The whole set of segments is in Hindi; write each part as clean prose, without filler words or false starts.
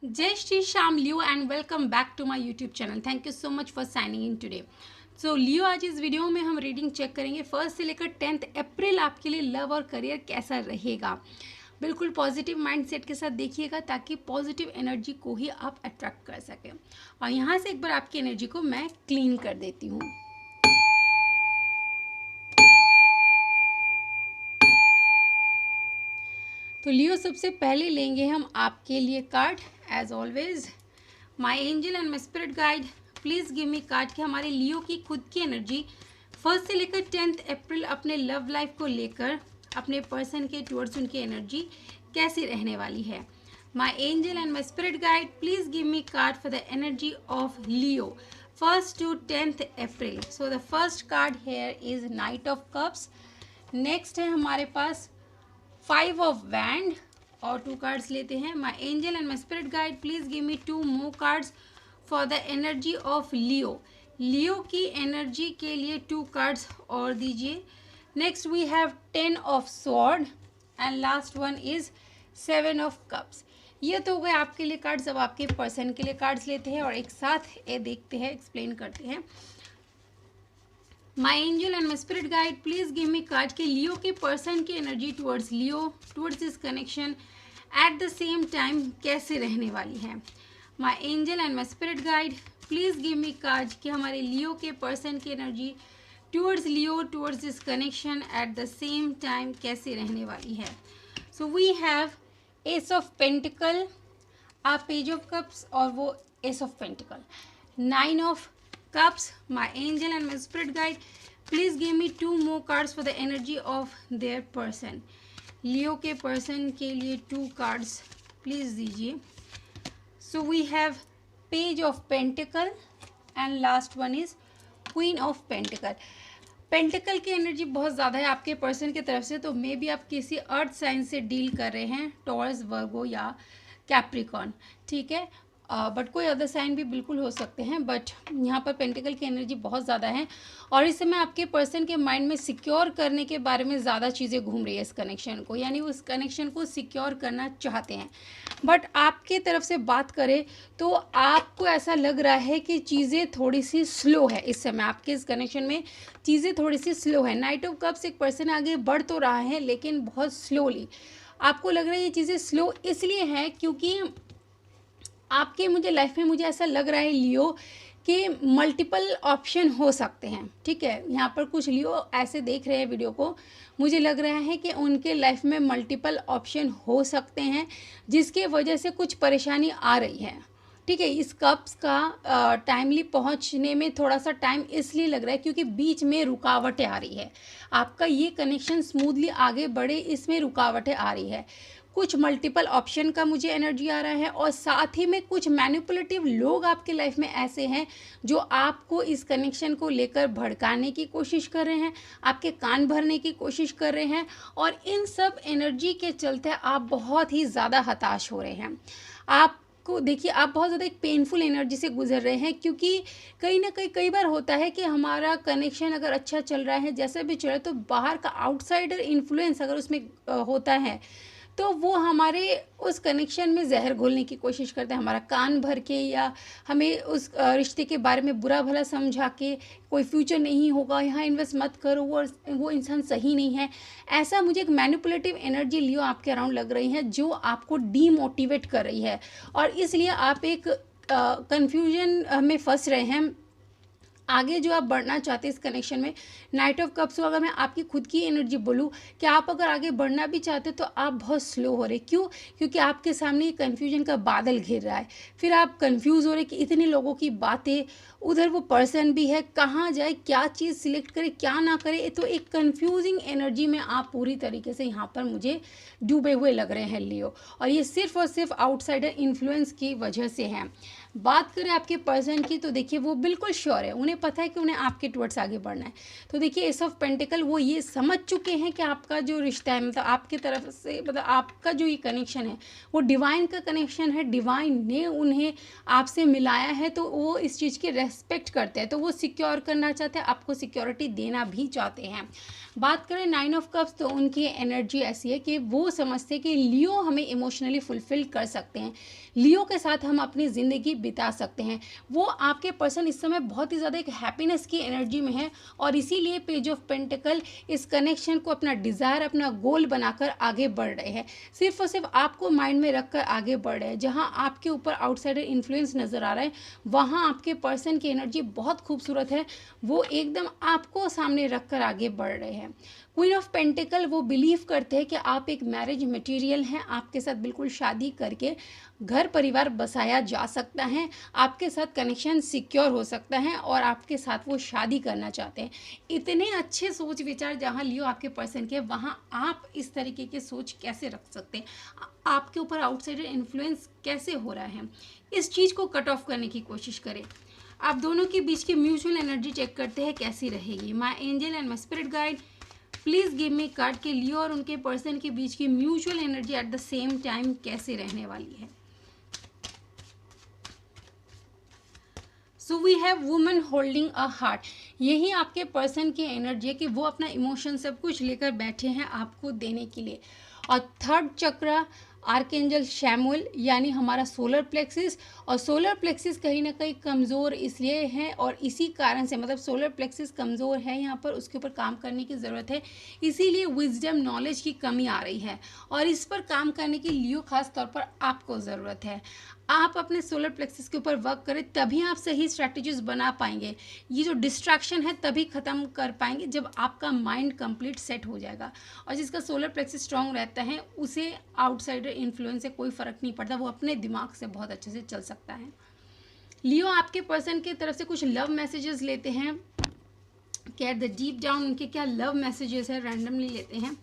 Jai Shri Sham Leo and welcome back to my YouTube channel. Thank you so much for signing in today. So Leo, आज इस वीडियो में हम रीडिंग चेक करेंगे 1 से लेकर 10 अप्रैल आपके लिए लव और करियर कैसा रहेगा। बिल्कुल पॉजिटिव माइंडसेट के साथ देखिएगा ताकि पॉजिटिव एनर्जी को ही आप अट्रैक्ट कर सकें। और यहाँ से एक बार आपकी एनर्जी को मैं क्लीन कर देती हूँ। तो लियो, सबसे पहले लेंगे हम आपके लिए card as always. My angel and my spirit guide, please give me card कि हमारे लियो की खुद की एनर्जी 1 से लेकर 10 अप्रैल अपने लव लाइफ को लेकर अपने पर्सन के टुवर्ड्स उनकी एनर्जी कैसी रहने वाली है। My angel and my spirit guide, please give me card for the energy of Leo 1 to 10 April. So the first card here is night of cups. Next है हमारे पास 5 ऑफ वैंड और 2 कार्ड्स लेते हैं। My angel and my spirit guide, please give me 2 more cards for the energy of Leo. Leo की एनर्जी के लिए 2 कार्ड्स और दीजिए। Next we have 10 of sword and last one is 7 of cups. ये तो हो गए आपके लिए कार्ड्स। अब आपके पर्सन के लिए कार्ड्स लेते हैं और एक साथ ये देखते हैं, एक्सप्लेन करते हैं। My angel and my spirit guide, please give me card के लियो के पर्सन की energy towards Leo, towards this connection at the same time कैसे रहने वाली है। My angel and my spirit guide, please give me card कि हमारे लियो के पर्सन की energy towards Leo, towards this connection at the same time कैसे रहने वाली है। So we have ace of pentacle, uh page of cups और वो S of pentacle, 9 of cups. My angel and my spirit guide, please give me 2 more cards for the energy of their person. Leo के पर्सन के लिए 2 कार्ड्स प्लीज दीजिए। So we have page of pentacle and last one is queen of pentacle. Pentacle की एनर्जी बहुत ज़्यादा है आपके पर्सन की तरफ से, तो मे बी आप किसी अर्थ साइन से डील कर रहे हैं, टॉरस, वर्गो या कैप्रिकॉन, ठीक है। बट कोई अदर साइन भी बिल्कुल हो सकते हैं, बट यहाँ पर पेंटिकल की एनर्जी बहुत ज़्यादा है और इस समय आपके पर्सन के माइंड में सिक्योर करने के बारे में ज़्यादा चीज़ें घूम रही है इस कनेक्शन को, यानी उस कनेक्शन को सिक्योर करना चाहते हैं। बट आपके तरफ से बात करें तो आपको ऐसा लग रहा है कि चीज़ें थोड़ी सी स्लो है इस समय आपके इस कनेक्शन में, चीज़ें थोड़ी सी स्लो है। नाइट ऑफ कप्स, एक पर्सन आगे बढ़ तो रहा है लेकिन बहुत स्लोली। आपको लग रहा है ये चीज़ें स्लो इसलिए हैं क्योंकि आपके लाइफ में मुझे ऐसा लग रहा है लियो कि मल्टीपल ऑप्शन हो सकते हैं, ठीक है। यहाँ पर कुछ लियो ऐसे देख रहे हैं वीडियो को, मुझे लग रहा है कि उनके लाइफ में मल्टीपल ऑप्शन हो सकते हैं जिसके वजह से कुछ परेशानी आ रही है, ठीक है। इस कप्स का टाइमली पहुँचने में थोड़ा सा टाइम इसलिए लग रहा है क्योंकि बीच में रुकावटें आ रही है। आपका ये कनेक्शन स्मूथली आगे बढ़े, इसमें रुकावटें आ रही है। कुछ मल्टीपल ऑप्शन का मुझे एनर्जी आ रहा है और साथ ही में कुछ मैनिपुलेटिव लोग आपके लाइफ में ऐसे हैं जो आपको इस कनेक्शन को लेकर भड़काने की कोशिश कर रहे हैं, आपके कान भरने की कोशिश कर रहे हैं और इन सब एनर्जी के चलते आप बहुत ही ज़्यादा हताश हो रहे हैं। आपको देखिए, आप बहुत ज़्यादा एक पेनफुल एनर्जी से गुजर रहे हैं क्योंकि कहीं ना कहीं कई बार होता है कि हमारा कनेक्शन अगर अच्छा चल रहा है, जैसा भी चल रहा है, तो बाहर का आउटसाइडर इन्फ्लुएंस अगर उसमें होता है तो वो हमारे उस कनेक्शन में जहर घोलने की कोशिश करता है, हमारा कान भर के या हमें उस रिश्ते के बारे में बुरा भला समझा के कोई फ्यूचर नहीं होगा, यहाँ इन्वेस्ट मत करो, वो इंसान सही नहीं है। ऐसा मुझे एक मैनिपुलेटिव एनर्जी लियो आपके अराउंड लग रही है जो आपको डीमोटिवेट कर रही है और इसलिए आप एक कन्फ्यूजन में फंस रहे हैं। आगे जो आप बढ़ना चाहते हैं इस कनेक्शन में, नाइट ऑफ कप्स हो, अगर मैं आपकी खुद की एनर्जी बोलूँ कि आप अगर आगे बढ़ना भी चाहते हो तो आप बहुत स्लो हो रहे। क्यों? क्योंकि आपके सामने ये कन्फ्यूजन का बादल घिर रहा है, फिर आप कंफ्यूज हो रहे कि इतने लोगों की बातें, उधर वो पर्सन भी है, कहाँ जाए, क्या चीज़ सिलेक्ट करे, क्या ना करे। तो एक कन्फ्यूजिंग एनर्जी में आप पूरी तरीके से यहाँ पर मुझे डूबे हुए लग रहे हैं लियो, और ये सिर्फ और सिर्फ आउटसाइडर इन्फ्लुएंस की वजह से है। बात करें आपके पर्सन की, तो देखिए वो बिल्कुल श्योर है, उन्हें पता है कि उन्हें आपके टुवर्ड्स आगे बढ़ना है। तो देखिए एस ऑफ पेंटिकल, वो ये समझ चुके हैं कि आपका जो रिश्ता है, मतलब आपकी तरफ से, मतलब आपका जो ये कनेक्शन है वो डिवाइन का कनेक्शन है, डिवाइन ने उन्हें आपसे मिलाया है, तो वो इस चीज़ की रेस्पेक्ट करते हैं, तो वो सिक्योर करना चाहते हैं, आपको सिक्योरिटी देना भी चाहते हैं। बात करें 9 ऑफ कप्स, तो उनकी एनर्जी ऐसी है कि वो समझते हैं कि लियो हमें इमोशनली फुलफिल कर सकते हैं, लियो के साथ हम अपनी ज़िंदगी बिता सकते हैं। वो आपके पर्सन इस समय बहुत ही ज़्यादा एक हैप्पीनेस की एनर्जी में है, और इसीलिए पेज ऑफ पेंटिकल इस कनेक्शन को अपना डिज़ायर, अपना गोल बनाकर आगे बढ़ रहे हैं, सिर्फ और सिर्फ आपको माइंड में रखकर आगे बढ़ रहे हैं। जहाँ आपके ऊपर आउटसाइडर इन्फ्लुएंस नज़र आ रहा है, वहाँ आपके पर्सन की एनर्जी बहुत खूबसूरत है, वो एकदम आपको सामने रख कर आगे बढ़ रहे हैं। क्वीन ऑफ पेंटिकल, वो बिलीव करते हैं कि आप एक मैरिज मटेरियल हैं, आपके साथ बिल्कुल शादी करके घर परिवार बसाया जा सकता है, आपके साथ कनेक्शन सिक्योर हो सकता है, और आपके साथ वो शादी करना चाहते हैं। इतने अच्छे सोच विचार जहाँ लियो आपके पर्सन के, वहाँ आप इस तरीके के सोच कैसे रख सकते हैं, आपके ऊपर आउटसाइडर इन्फ्लुएंस कैसे हो रहा है, इस चीज़ को कट ऑफ करने की कोशिश करें। आप दोनों के बीच की म्यूचुअल एनर्जी चेक करते हैं कैसी रहेगी। My angel and my spirit guide, please give me card के लियो और उनके पर्सन के बीच की mutual energy at the same time कैसे रहने वाली है। So we have woman holding a heart, यही आपके पर्सन की एनर्जी है कि वो अपना इमोशन सब कुछ लेकर बैठे हैं आपको देने के लिए। और थर्ड चक्र आर्कएंजल शैमुएल, यानी हमारा सोलर प्लेक्सिस, और सोलर प्लेक्सिस कहीं ना कहीं कमज़ोर इसलिए है, और इसी कारण से, मतलब सोलर प्लेक्सिस कमज़ोर है यहाँ पर, उसके ऊपर काम करने की ज़रूरत है, इसीलिए विजडम नॉलेज की कमी आ रही है, और इस पर काम करने की लियो खास तौर पर आपको ज़रूरत है। आप अपने सोलर प्लेक्सिस के ऊपर वर्क करें, तभी आप सही स्ट्रैटेजीज बना पाएंगे, ये जो डिस्ट्रैक्शन है तभी ख़त्म कर पाएंगे जब आपका माइंड कंप्लीट सेट हो जाएगा। और जिसका सोलर प्लेक्सिस स्ट्रांग रहता है उसे आउटसाइडर इन्फ्लुएंस से कोई फ़र्क नहीं पड़ता, वो अपने दिमाग से बहुत अच्छे से चल सकता है। लियो आपके पर्सन की तरफ से कुछ लव मैसेजेस लेते हैं, कैट द डीप डाउन उनके क्या लव मैसेजेस है, रैंडमली लेते हैं।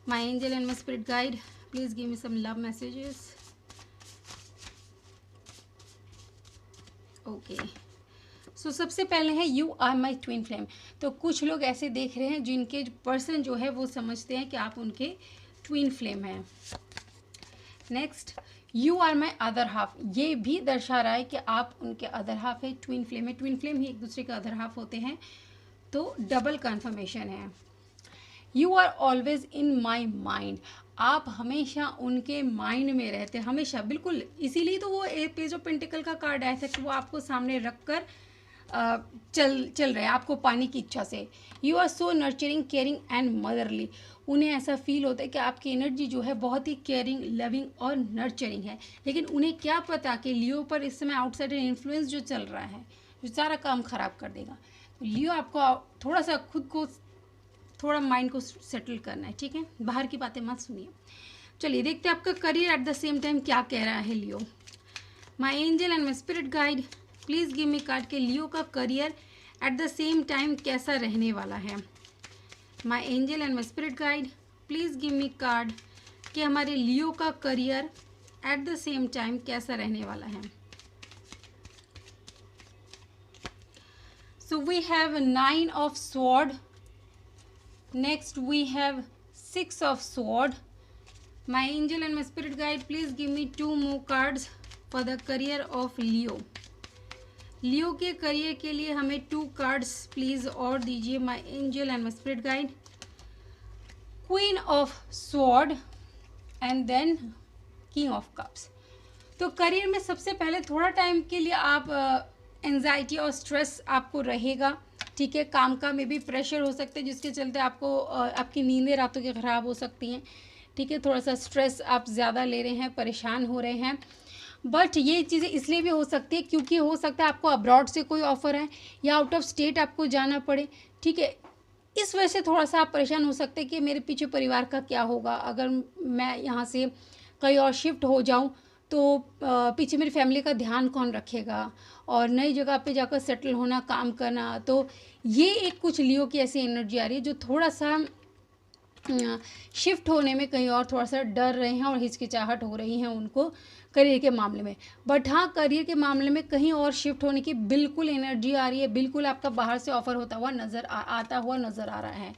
My angel and my spirit guide, please give me some love messages. Okay, so सबसे पहले है you are my twin flame. तो कुछ लोग ऐसे देख रहे हैं जिनके पर्सन जो है वो समझते हैं कि आप उनके ट्विन फ्लेम हैं। Next, you are my other half, ये भी दर्शा रहा है कि आप उनके अदर हाफ है, ट्विन फ्लेम है, ट्विन फ्लेम ही एक दूसरे के अदर हाफ होते हैं, तो डबल कन्फर्मेशन है। You are always in my mind, आप हमेशा उनके माइंड में रहते हैं, हमेशा, बिल्कुल, इसीलिए तो वो पेज ऑफ पेंटिकल का कार्ड आया था कि वो आपको सामने रख कर चल रहे हैं आपको पाने की इच्छा से। You are so nurturing, caring and motherly, उन्हें ऐसा फील होता है कि आपकी एनर्जी जो है बहुत ही केयरिंग, लविंग और नर्चरिंग है, लेकिन उन्हें क्या पता कि लियो पर इस समय आउटसाइडर इन्फ्लुएंस जो चल रहा है जो सारा काम ख़राब कर देगा। तो लियो आपको थोड़ा सा खुद को, थोड़ा माइंड को सेटल करना है, ठीक है, बाहर की बातें मत सुनिए। चलिए देखते हैं आपका career at the same time क्या कह रहा है Leo. My angel and my spirit guide, please give me card के लियो का career at the same time कैसा रहने वाला है। My angel and my spirit guide, please give me card कि हमारे लियो का career at the same time कैसा रहने वाला है। So we have 9 of sword, next we have 6 of sword. My angel and my spirit guide, please give me 2 more cards for the career of Leo. लियो के करियर के लिए हमें 2 कार्ड्स प्लीज़ और दीजिए my angel and my spirit guide. Queen of sword and then king of cups. तो करियर में सबसे पहले थोड़ा टाइम के लिए आप एंजाइटी और स्ट्रेस आपको रहेगा, ठीक है, काम का में भी प्रेशर हो सकते हैं जिसके चलते आपको आपकी नींदें रातों की ख़राब हो सकती हैं, ठीक है, थोड़ा सा स्ट्रेस आप ज़्यादा ले रहे हैं, परेशान हो रहे हैं। बट ये चीज़ें इसलिए भी हो सकती है क्योंकि हो सकता है आपको अब्रॉड से कोई ऑफ़र है या आउट ऑफ स्टेट आपको जाना पड़े, ठीक है, इस वजह से थोड़ा सा आप परेशान हो सकते हैं कि मेरे पीछे परिवार का क्या होगा, अगर मैं यहाँ से कहीं और शिफ्ट हो जाऊँ तो पीछे मेरी फैमिली का ध्यान कौन रखेगा, और नई जगह पे जाकर सेटल होना, काम करना। तो ये एक कुछ लियो की ऐसी एनर्जी आ रही है जो थोड़ा सा शिफ्ट होने में कहीं और थोड़ा सा डर रहे हैं और हिचकिचाहट हो रही हैं उनको करियर के मामले में। बट हाँ, करियर के मामले में कहीं और शिफ्ट होने की बिल्कुल एनर्जी आ रही है, बिल्कुल आपका बाहर से ऑफर होता हुआ आता हुआ नज़र आ रहा है।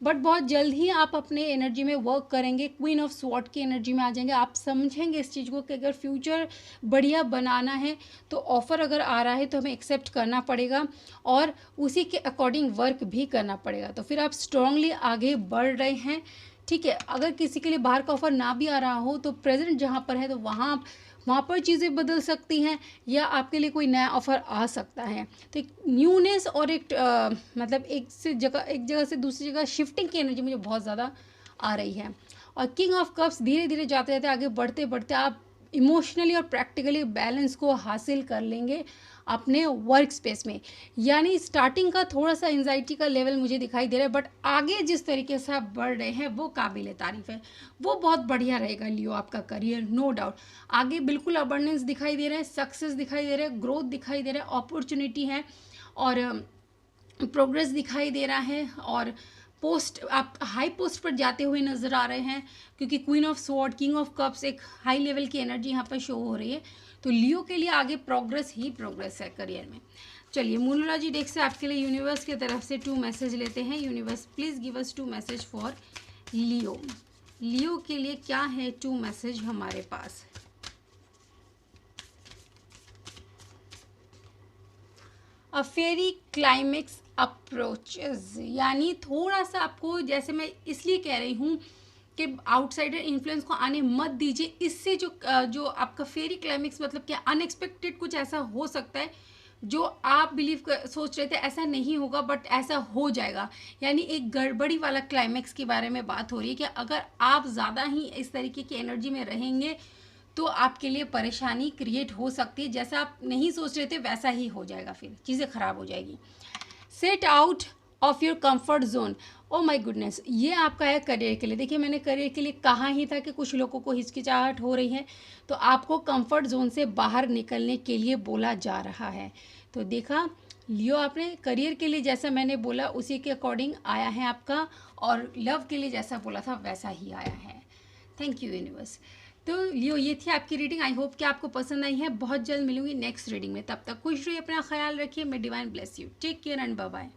बट बहुत जल्द ही आप अपने एनर्जी में वर्क करेंगे, क्वीन ऑफ स्वॉर्ड की एनर्जी में आ जाएंगे। आप समझेंगे इस चीज़ को कि अगर फ्यूचर बढ़िया बनाना है तो ऑफ़र अगर आ रहा है तो हमें एक्सेप्ट करना पड़ेगा और उसी के अकॉर्डिंग वर्क भी करना पड़ेगा। तो फिर आप स्ट्रांगली आगे बढ़ रहे हैं, ठीक है। अगर किसी के लिए बाहर का ऑफ़र ना भी आ रहा हो तो प्रेजेंट जहाँ पर है तो वहाँ पर चीज़ें बदल सकती हैं या आपके लिए कोई नया ऑफ़र आ सकता है। तो एक न्यूनेस और एक मतलब एक जगह से दूसरी जगह शिफ्टिंग की एनर्जी मुझे बहुत ज़्यादा आ रही है। और किंग ऑफ कप्स धीरे धीरे जाते जाते आगे बढ़ते बढ़ते आप इमोशनली और प्रैक्टिकली बैलेंस को हासिल कर लेंगे अपने वर्क स्पेस में। यानी स्टार्टिंग का थोड़ा सा एंजाइटी का लेवल मुझे दिखाई दे रहा है, बट आगे जिस तरीके से आप बढ़ रहे हैं वो काबिल तारीफ़ है, वो बहुत बढ़िया रहेगा लियो आपका करियर, नो डाउट। आगे बिल्कुल अबंडेंस दिखाई दे रहा है, सक्सेस दिखाई दे रहा है, ग्रोथ दिखाई दे रहा है, अपॉर्चुनिटी है और प्रोग्रेस दिखाई दे रहा है और पोस्ट आप हाई पोस्ट पर जाते हुए नज़र आ रहे हैं, क्योंकि queen of sword, king of cups, एक हाई लेवल की एनर्जी यहाँ पर शो हो रही है। तो लियो के लिए आगे प्रोग्रेस ही प्रोग्रेस है करियर में। चलिए मूनोलॉजी डेक से आपके लिए यूनिवर्स की तरफ से 2 मैसेज लेते हैं। Universe please give us 2 message for Leo. Leo के लिए क्या है 2 मैसेज हमारे पास? अ फेरी क्लाइमेक्स अप्रोचेस, यानी थोड़ा सा आपको, जैसे मैं इसलिए कह रही हूँ कि आउटसाइडर इन्फ्लुएंस को आने मत दीजिए। इससे जो आपका फेरी क्लाइमेक्स मतलब क्या, अनएक्सपेक्टेड कुछ ऐसा हो सकता है जो आप सोच रहे थे ऐसा नहीं होगा बट ऐसा हो जाएगा। यानी एक गड़बड़ी वाला क्लाइमेक्स के बारे में बात हो रही है कि अगर आप ज़्यादा ही इस तरीके की एनर्जी में रहेंगे तो आपके लिए परेशानी क्रिएट हो सकती है। जैसा आप नहीं सोच रहे थे वैसा ही हो जाएगा, फिर चीज़ें ख़राब हो जाएगी। Set out of your comfort zone. Oh my goodness, ये आपका है करियर के लिए। देखिए मैंने करियर के लिए कहा ही था कि कुछ लोगों को हिचकिचाहट हो रही है, तो आपको कंफर्ट जोन से बाहर निकलने के लिए बोला जा रहा है। तो देखा लियो, आपने करियर के लिए जैसा मैंने बोला उसी के अकॉर्डिंग आया है आपका, और लव के लिए जैसा बोला था वैसा ही आया है। Thank you universe. तो लियो, ये थी आपकी रीडिंग। आई होप कि आपको पसंद आई है। बहुत जल्द मिलूंगी नेक्स्ट रीडिंग में, तब तक खुश रहिए, अपना ख्याल रखिए। May divine bless you, take care and bye bye.